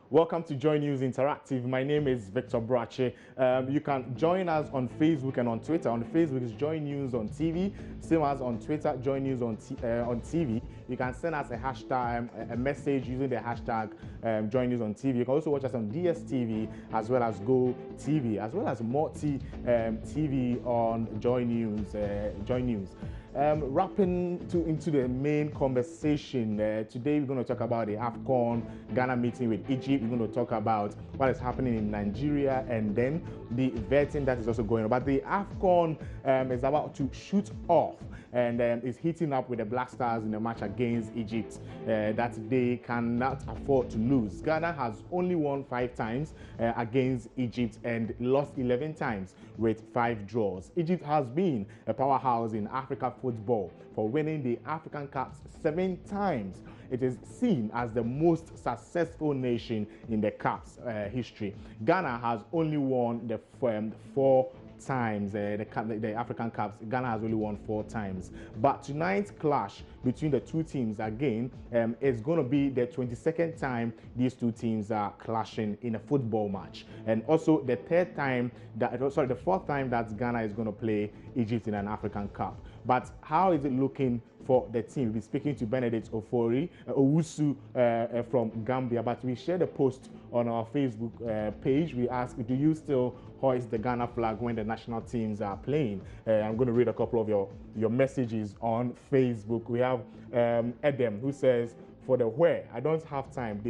Welcome to Joy News Interactive. My name is Victor Brache. You can join us on Facebook and on Twitter. On Facebook is Joy News on TV, same as on Twitter, Joy News on TV. You can send us a hashtag, a message using the hashtag Joy News on TV. You can also watch us on DSTV as well as Go TV, as well as Multi TV on Joy News. Wrapping into the main conversation, today we're going to talk about the AFCON Ghana meeting with Egypt. We're going to talk about what is happening in Nigeria and then the vetting that is also going on. But the AFCON is about to shoot off and is heating up with the Black Stars in a match against Egypt that they cannot afford to lose. Ghana has only won 5 times against Egypt and lost 11 times with 5 draws. Egypt has been a powerhouse in Africa football for winning the African Cups 7 times. It is seen as the most successful nation in the Cups history. Ghana has only won the 4 times the African Cups. Ghana has only won 4 times. But tonight's clash between the two teams again is going to be the 22nd time these two teams are clashing in a football match, and also the 4th time that Ghana is going to play Egypt in an African Cup. But how is it looking for the team? We'll be speaking to Benedict Owusu from Gambia, but we shared a post on our Facebook page. We asked, do you still hoist the Ghana flag when the national teams are playing? I'm going to read a couple of your messages on Facebook. We have Edem, who says, for the where, I don't have time.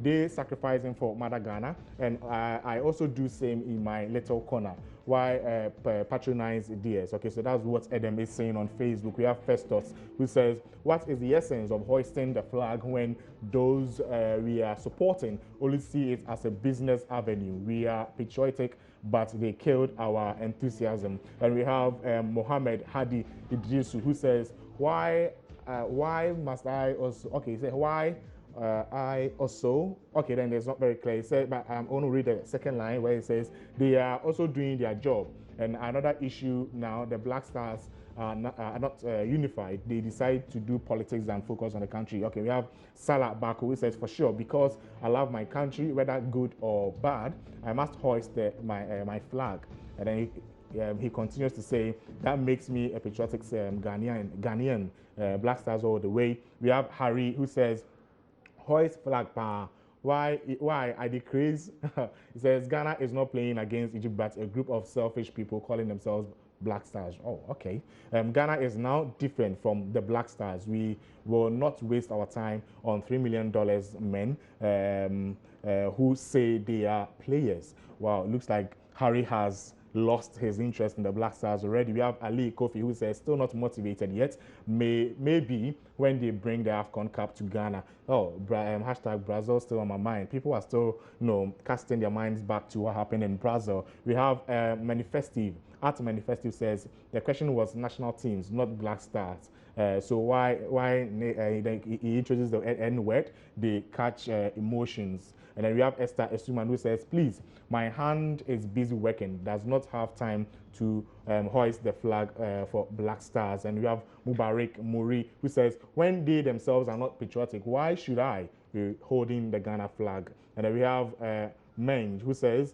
They sacrificing for Mother Ghana, and I also do same in my little corner. Why patronize DS? Okay, so that's what Edem is saying on Facebook. We have Festus, who says, what is the essence of hoisting the flag when those we are supporting only see it as a business avenue? We are patriotic, but they killed our enthusiasm. And we have Mohammed Hadi Idrisu, who says, why must I also? Okay, say why I also. Okay, then it's not very clear. He said, but I'm going to read the second line where it says they are also doing their job. And another issue now, the Black Stars are not unified. They decide to do politics and focus on the country. Okay, we have Salah Baku, who says, for sure, because I love my country, whether good or bad, I must hoist my flag. And then he continues to say, that makes me a patriotic Ghanaian, Black Stars all the way. We have Harry, who says, hoist flag power. Why I decrease? He says Ghana is not playing against Egypt, but a group of selfish people calling themselves Black Stars. Oh, okay. Ghana is now different from the Black Stars. We will not waste our time on $3 million men who say they are players. Wow, it looks like Harry has lost his interest in the Black Stars already. We have Ali Kofi, who says still not motivated yet. Maybe when they bring the AFCON Cup to Ghana. Oh, hashtag Brazil still on my mind. People are still, casting their minds back to what happened in Brazil. We have Manifestive. Art Manifestive says the question was national teams, not Black Stars. So why he introduces the N word? They catch emotions. And then we have Esther Esuman, who says, please, my hand is busy working, does not have time to hoist the flag for Black Stars. And we have Mubarak Muri, who says, when they themselves are not patriotic, why should I be holding the Ghana flag? And then we have Meng, who says,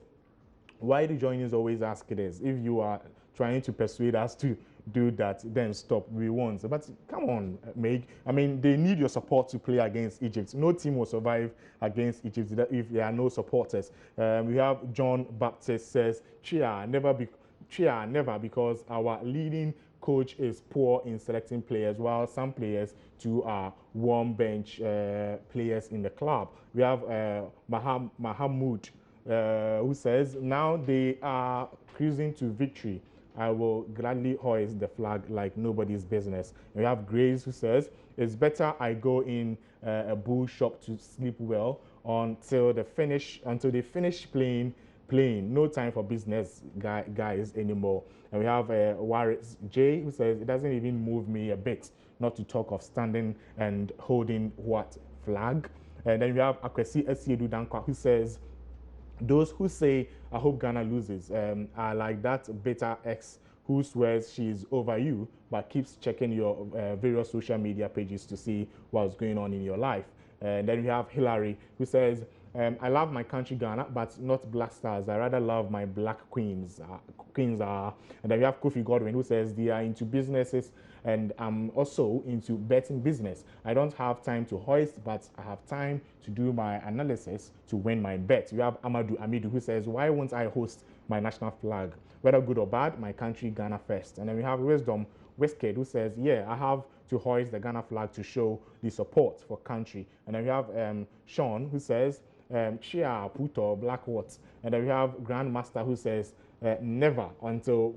why do joiners always ask this? If you are trying to persuade us to do that, then stop. We won't. But come on, Meg. I mean, they need your support to play against Egypt. No team will survive against Egypt if there are no supporters. We have John Baptist says, cheer, never, because our leading coach is poor in selecting players, while some players too are warm bench players in the club. We have Mahamud, who says, now they are cruising to victory. I will gladly hoist the flag like nobody's business. And we have Grace, who says, it's better I go in a bull shop to sleep well until they finish playing. No time for business guys anymore. And we have Waris J, who says, it doesn't even move me a bit, not to talk of standing and holding what flag. And then we have Akwesi Esiedu Dankwa, who says, Those who say, I hope Ghana loses, are like that bitter ex who swears she's over you but keeps checking your various social media pages to see what's going on in your life. And then we have Hillary, who says, I love my country Ghana, but not Black Stars. I rather love my Black Queens. And then we have Kofi Godwin, who says they are into businesses and I'm also into betting business. I don't have time to hoist, but I have time to do my analysis to win my bet. We have Amadou Amidou, who says, why won't I host my national flag? Whether good or bad, my country Ghana first. And then we have Wisdom Westkid, who says, yeah, I have to hoist the Ghana flag to show the support for country. And then we have Sean, who says, Chia, Puto, Black what? And then we have Grandmaster, who says, never until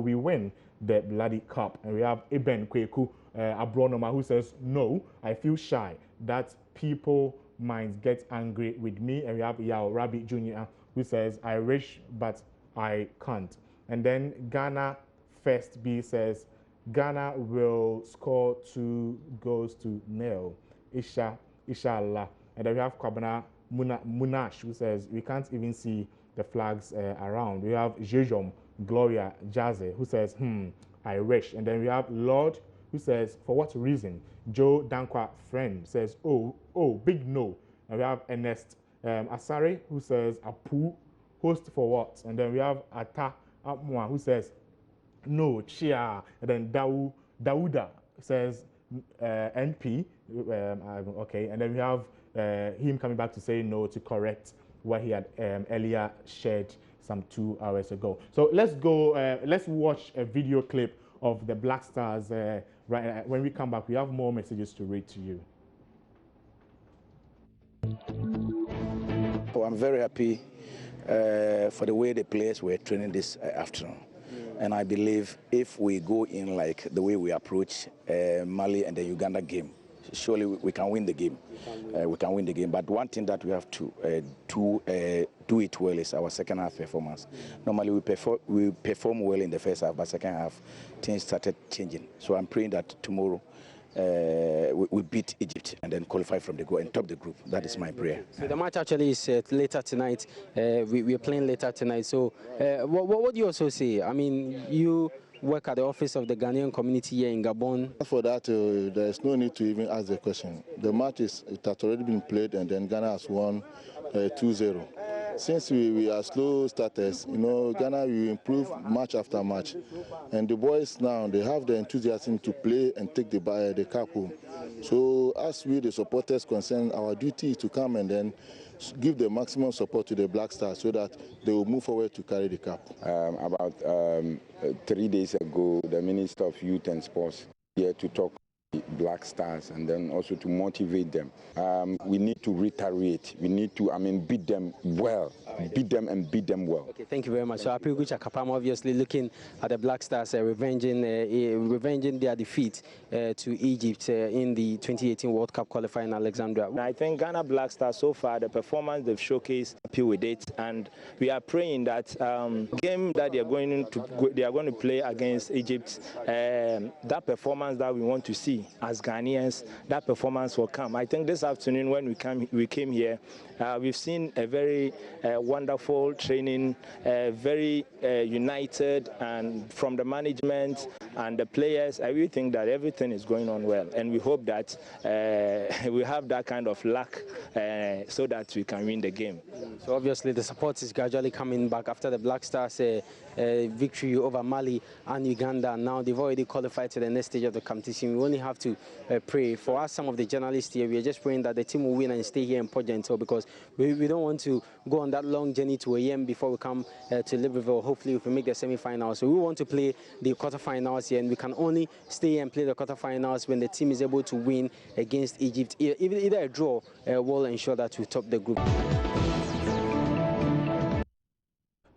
we win the bloody cup. And we have Eben Kweku Abronoma, who says, no, I feel shy that people might get angry with me. And we have Yao Rabi Jr., who says, I wish, but I can't. And then Ghana First B says, Ghana will score 2 goals to 0. Inshallah. And then we have Kwabena Munash, who says, we can't even see the flags around. We have Jejom Gloria Jazze, who says, I wish. And then we have Lord, who says, for what reason? Joe Dankwa Friend says, oh, big no. And we have Ernest Asare, who says, Apu, host for what? And then we have Ata Amwa, who says, no, Chia. And then Dauda says, NP. Okay. And then we have him coming back to say no to correct what he had earlier shared some 2 hours ago. So let's go, let's watch a video clip of the Black Stars. Right, when we come back, we have more messages to read to you. Oh, I'm very happy for the way the players were training this afternoon. And I believe if we go in like the way we approach Mali and the Uganda game, surely we can win the game. We can win the game. But one thing that we have to do it well is our second half performance. Normally we perform well in the first half, but second half things started changing. So I'm praying that tomorrow we beat Egypt and then qualify from the group and top the group. That is my prayer. So the match actually is later tonight. We are playing later tonight. So what do you also say? I mean, you work at the office of the Ghanaian community here in Gabon. For that, there is no need to even ask the question. The match it has already been played, and then Ghana has won 2-0. Since we are slow starters, you know, Ghana will improve match after match. And the boys now, they have the enthusiasm to play and take the cup home. So as we, the supporters concerned, our duty is to come and then give the maximum support to the Black Stars so that they will move forward to carry the cup. About 3 days ago, the Minister of Youth and Sports here to talk to Black Stars and then also to motivate them. We need to reiterate. We need to, beat them well. Beat them and beat them well. Okay, thank you very much. So Aprigucha Kapama obviously looking at the Black Stars revenging their defeat to Egypt in the 2018 World Cup qualifying in Alexandria. I think Ghana Black Stars so far, the performance they've showcased, happy with it, and we are praying that game that they are going to play against Egypt, that performance that we want to see as Ghanaians, that performance will come. I think this afternoon when we came here, we've seen a very wonderful training, very united, and from the management and the players, I really think that everything is going on well, and we hope that we have that kind of luck so that we can win the game. So obviously the support is gradually coming back after the Black Stars victory over Mali and Uganda. Now they've already qualified to the next stage of the competition. We only have to pray. For us, some of the journalists here, we are just praying that the team will win and stay here in Port Gentil, because we don't want to go on that long journey to AM before we come to Libreville. Hopefully if we make the semi-finals. So we want to play the quarterfinals here, and we can only stay here and play the quarterfinals when the team is able to win against Egypt. Either a draw will ensure that we top the group.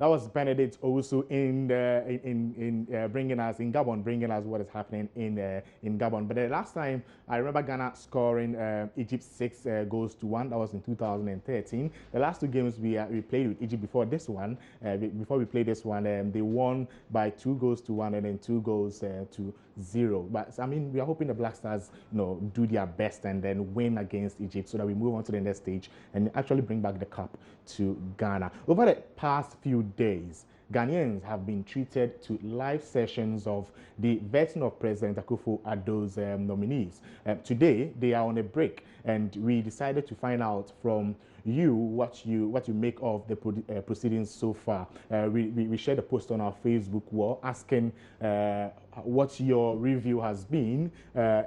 That was Benedict also in bringing us in Gabon, bringing us what is happening in Gabon. But the last time I remember Ghana scoring Egypt 6 goals to 1. That was in 2013. The last two games we played with Egypt before this one, before we played this one, they won by 2 goals to 1 and then 2 goals to 0. But I mean, we are hoping the Black Stars, do their best and then win against Egypt so that we move on to the next stage and actually bring back the cup to Ghana. Over the past few days, Ghanaians have been treated to live sessions of the vetting of President Akufo-Addo's nominees. Today, they are on a break, and we decided to find out from you what you make of the proceedings so far. We shared a post on our Facebook wall asking what your review has been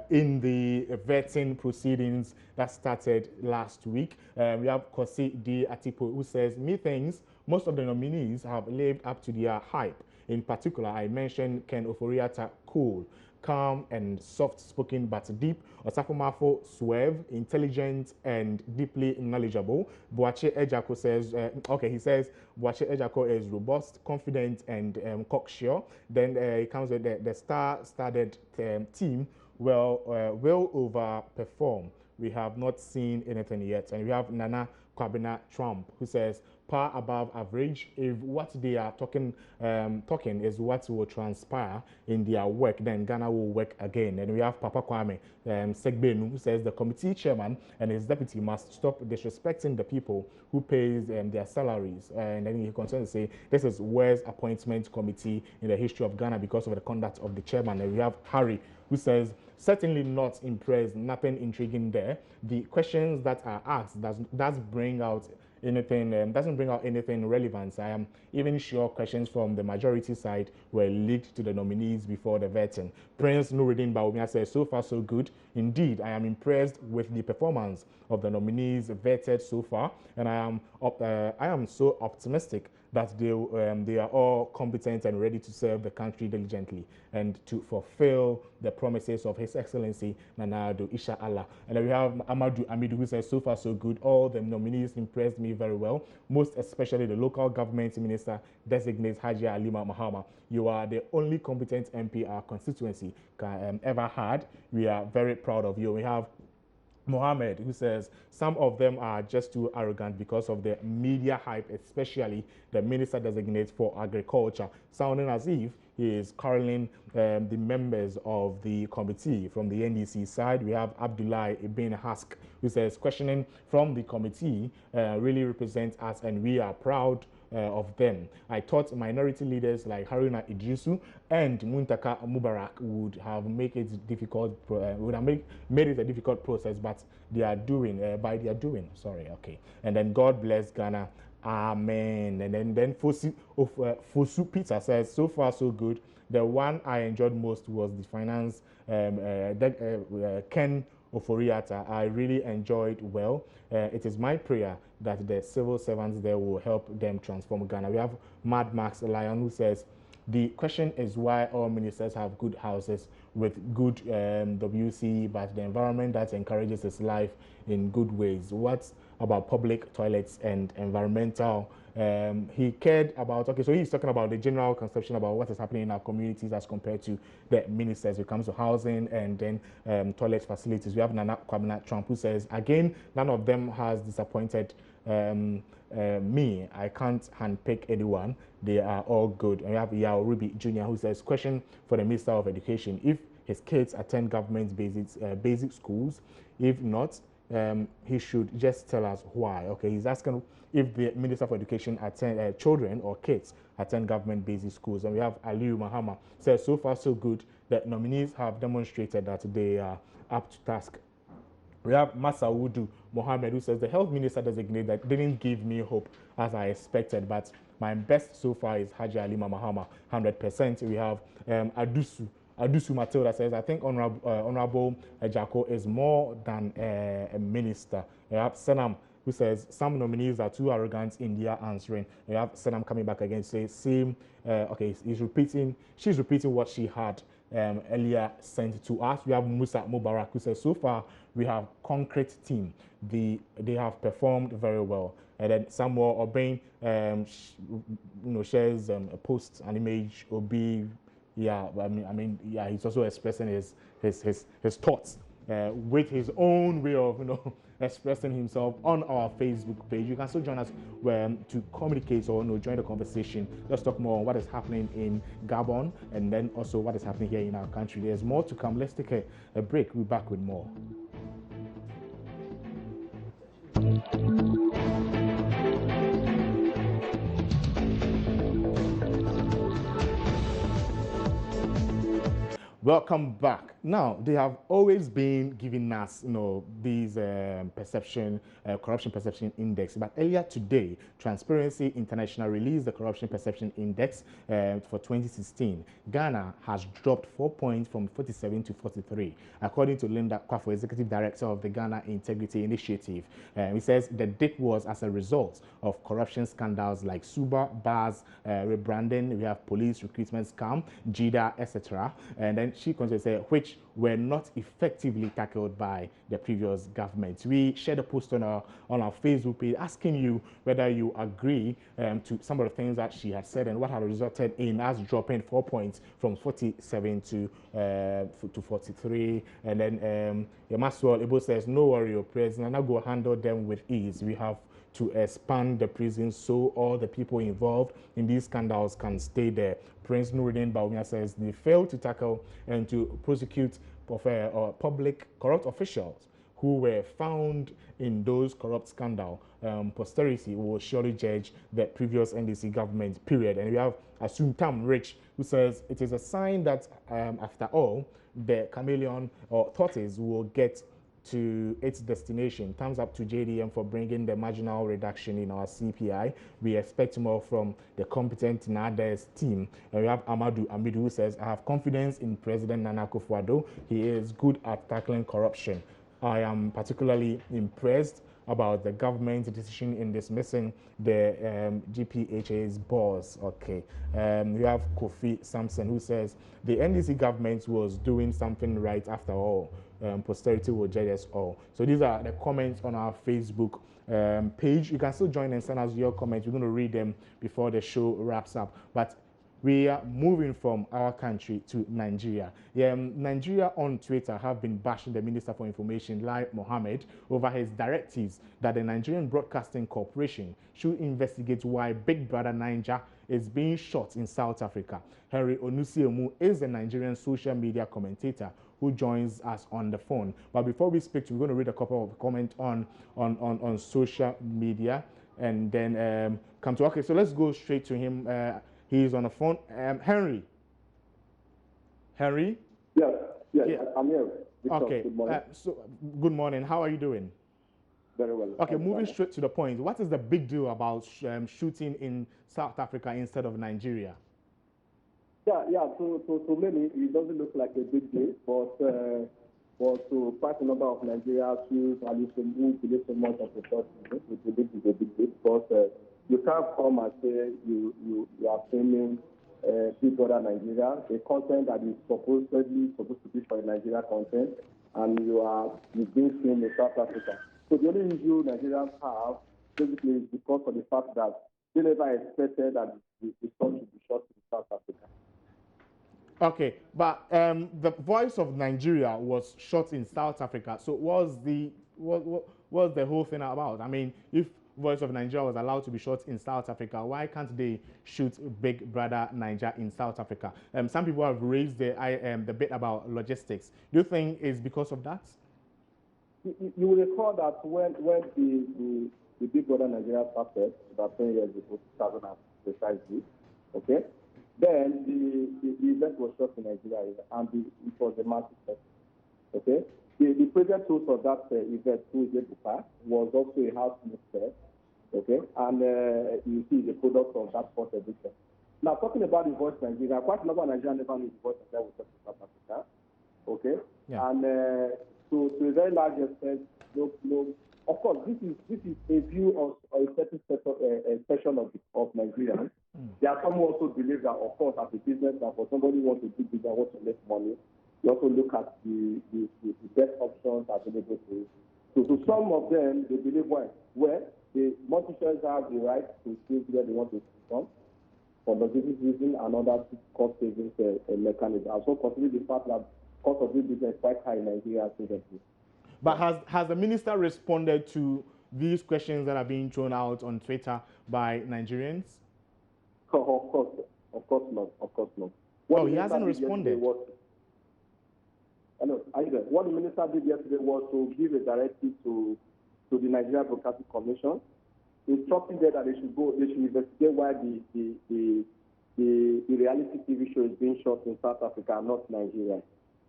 in the vetting proceedings that started last week. We have Kosi D. Atipo, who says, methinks most of the nominees have lived up to their hype. In particular, I mentioned Ken Ofori-Atta, cool, calm and soft-spoken but deep. Osafo-Maafo, suave, intelligent and deeply knowledgeable. Boakye Ejiako says, he says Boakye Ejiako is robust, confident and cocksure. Then he comes with the star-studded team will overperform. We have not seen anything yet. And we have Nana Kwabena Trump, who says, par above average. If what they are talking is what will transpire in their work, then Ghana will work again. And we have Papa Kwame Segbenu, who says the committee chairman and his deputy must stop disrespecting the people who pays their salaries. And then he continues to say, this is worst appointment committee in the history of Ghana because of the conduct of the chairman. And we have Harry, who says, certainly not impressed, nothing intriguing there. The questions that are asked does bring out anything, doesn't bring out anything relevant. I am even sure questions from the majority side were leaked to the nominees before the vetting. Prince Nuruddin Bawumia says, so far so good. Indeed, I am impressed with the performance of the nominees vetted so far, and I am so optimistic that they are all competent and ready to serve the country diligently and to fulfill the promises of His Excellency Nana Addo, Insha Allah. And then we have Amadou Amidu, who says, so far so good. All the nominees impressed me very well, most especially the local government minister designate Haji Alima Mahama. You are the only competent MP our constituency ever had. We are very proud of you. We have Mohammed, who says some of them are just too arrogant because of the media hype, especially the minister designate for agriculture, sounding as if he is quarreling the members of the committee. From the NDC side, we have Abdullah Ibn Hask, who says questioning from the committee really represents us and we are proud of them. I thought minority leaders like Haruna Idrisu and Muntaka Mubarak would have made it a difficult process, but they are doing sorry. And then God bless Ghana, amen. And then Fosu Peter says, so far so good. The one I enjoyed most was the finance Ken Ofori-Atta. I really enjoyed well. It is my prayer that the civil servants there will help them transform Ghana. We have Mad Max Lion, who says, the question is why all ministers have good houses with good WC, but the environment that encourages his life in good ways. What about public toilets and environmental? He cared about, so he's talking about the general conception about what is happening in our communities as compared to the ministers when it comes to housing and then toilet facilities. We have Nana Kwabena Trump, who says, again, none of them has disappointed me. I can't handpick anyone. They are all good. And we have Yao Ruby Jr., who says, question for the Minister of Education. If his kids attend government basic schools, if not, he should just tell us why. Okay, he's asking if the Minister for Education attend children or kids attend government basic schools. And we have Aliu Mahama says, so far so good. The nominees have demonstrated that they are up to task. We have Masaudu Mohammed, who says the health minister designate that didn't give me hope as I expected, but my best so far is Haji Alima Mahama, 100%. We have Adusu Matilda says, I think Honorable Ejiako is more than a minister. We have Senam, who says some nominees are too arrogant in their answering. We have Senam coming back again, say same. She's repeating what she had earlier sent to us. We have Musa Mubarak, who says so far we have concrete team. They have performed very well. And then Samuel Obeng, shares a post, an image. Obi, yeah, yeah, he's also expressing his thoughts with his own way of, expressing himself on our Facebook page. You can still join us to communicate or join the conversation. Let's talk more on what is happening in Gabon and then also what is happening here in our country. There's more to come. Let's take a break. We'll be back with more. Welcome back. Now, they have always been giving us, these corruption perception index. But earlier today, Transparency International released the corruption perception index for 2016. Ghana has dropped 4 points from 47 to 43, according to Linda Kwafo, Executive Director of the Ghana Integrity Initiative. He says the dip was as a result of corruption scandals like Suba, Bars, rebranding. We have police recruitment scam, JIDA, etc. And then she continues to say, which were not effectively tackled by the previous government. We shared a post on our Facebook page asking you whether you agree to some of the things that she had said and what had resulted in us dropping 4 points from 47 to 43. And then Maxwell Ibo says, no worry, President, I'll go handle them with ease. We have to expand the prison so all the people involved in these scandals can stay there. Prince Nuruddin Bawumia says they failed to tackle and to prosecute public corrupt officials who were found in those corrupt scandals. Posterity will surely judge the previous NDC government, period. And we have Asumtam Rich, who says it is a sign that after all, the chameleon or tortoise will get to its destination. Thumbs up to JDM for bringing the marginal reduction in our CPI. We expect more from the competent NADES team. And we have Amadou Amidu, who says, I have confidence in President Nana Akufo-Addo. He is good at tackling corruption. I am particularly impressed about the government's decision in dismissing the GPHA's boss. Okay. We have Kofi Sampson, who says the NDC government was doing something right after all. Posterity will judge us all. So these are the comments on our Facebook page. You can still join and send us your comments. We're going to read them before the show wraps up. But we are moving from our country to Nigeria. Nigeria on Twitter have been bashing the Minister for Information, Lai Mohammed, over his directives that the Nigerian Broadcasting Corporation should investigate why Big Brother Naija is being shot in South Africa. Henry Onusiemu is a Nigerian social media commentator who joins us on the phone. But before we speak, we're going to read a couple of comments on social media and then come to, okay, so let's go straight to him. He's on the phone. Henry? Yeah, I'm here. Victor, okay, good morning. Good morning. How are you doing? Very well. Okay, moving straight to the point. What is the big deal about shooting in South Africa instead of Nigeria? Yeah. To many, it doesn't look like a big deal, but to quite a number of Nigerians who believe so much of the thought, we believe it's a big deal, because you can't come and say you are filming Big Brother Nigeria, a content that is supposed to be for Nigeria content, and you're being filmed in South Africa. So the only issue Nigerians have basically is because of the fact that they never expected that the sun should be shot in South Africa. Okay, but the Voice of Nigeria was shot in South Africa. So what was the whole thing about? I mean, if Voice of Nigeria was allowed to be shot in South Africa, why can't they shoot Big Brother Nigeria in South Africa? Some people have raised the bit about logistics. Do you think it's because of that? You will recall that when the Big Brother Nigeria started about 10 years ago, 2000 precisely, okay? Then the event was shot in Nigeria, and it was a massive success. Okay, the present host of that event, who is Ebuka, was also a house minister. Okay, and you see the product of that first edition. Now, talking about the Voice Nigeria, quite a number of Nigerians never knew the Voice Nigeria was shot in South Africa. Okay, yeah. And to a very large extent, no. Of course, this is a view of a certain section of Nigerians. There are some who also believe that, of course, as a businessman, for somebody who wants to do business, wants to make money, you also look at the best options available to you. So to some of them, they believe, well, the multi players have the right to choose where they want to from for logistics reason and other cost savings mechanism. Also consider the fact that cost of doing business is quite high in Nigeria presently. But has the minister responded to these questions that are being thrown out on Twitter by Nigerians? Of course not. He hasn't responded. What the minister did yesterday was to give a directive to the Nigeria Broadcasting Commission, instructing them that they should investigate why the reality TV show is being shot in South Africa and not Nigeria.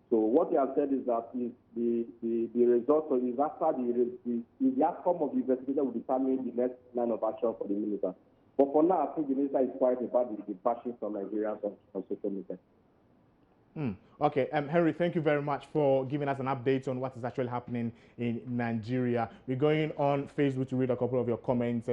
So what he has said is that the result is after the outcome of the investigation will determine the next line of action for the minister. But for now, I think the minister is quiet about the bashing from Nigerians on social media. Okay, Henry, thank you very much for giving us an update on what is actually happening in Nigeria. We're going on Facebook to read a couple of your comments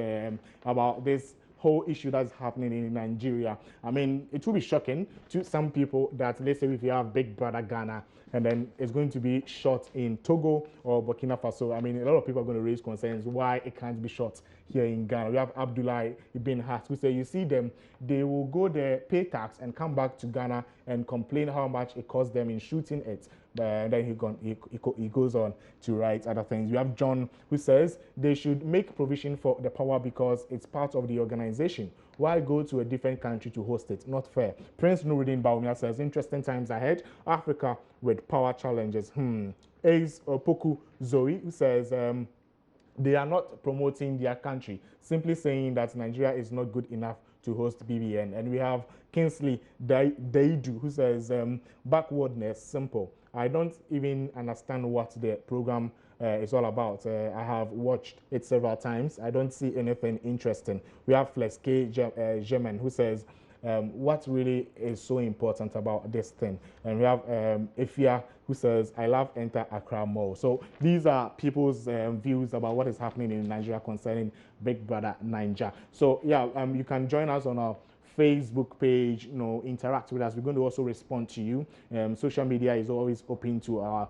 about this whole issue that's happening in Nigeria. I mean, it will be shocking to some people that, let's say, if you have Big Brother Ghana and then it's going to be shot in Togo or Burkina Faso. I mean, a lot of people are going to raise concerns why it can't be shot here in Ghana. We have Abdullah Ibn Has who say, you see them, they will go there, pay tax and come back to Ghana and complain how much it cost them in shooting it. But then he goes on to write other things. We have John who says they should make provision for the power because it's part of the organization. Why go to a different country to host it? Not fair. Prince Nuruddin Baumia says, interesting times ahead. Africa with power challenges. Ace Opoku Zoe who says, they are not promoting their country, simply saying that Nigeria is not good enough to host BBN. And we have Kingsley Daidu who says, backwardness, simple. I don't even understand what the program is all about. I have watched it several times. I don't see anything interesting. We have Flex K. German who says, what really is so important about this thing? And we have Ifia who says, I love Enter Accra Mall. So these are people's views about what is happening in Nigeria concerning Big Brother Naija. So yeah, you can join us on our Facebook page, interact with us. We're going to also respond to you. Social media is always open to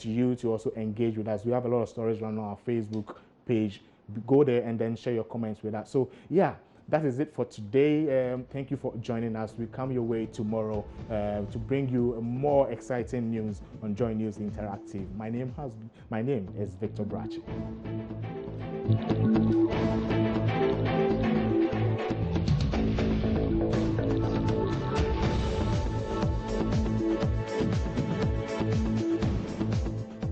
you to also engage with us. We have a lot of stories running on our Facebook page. Go there and then share your comments with us. So yeah, that is it for today. Thank you for joining us. We come your way tomorrow to bring you more exciting news on Joy News Interactive. My name is Victor Brachi.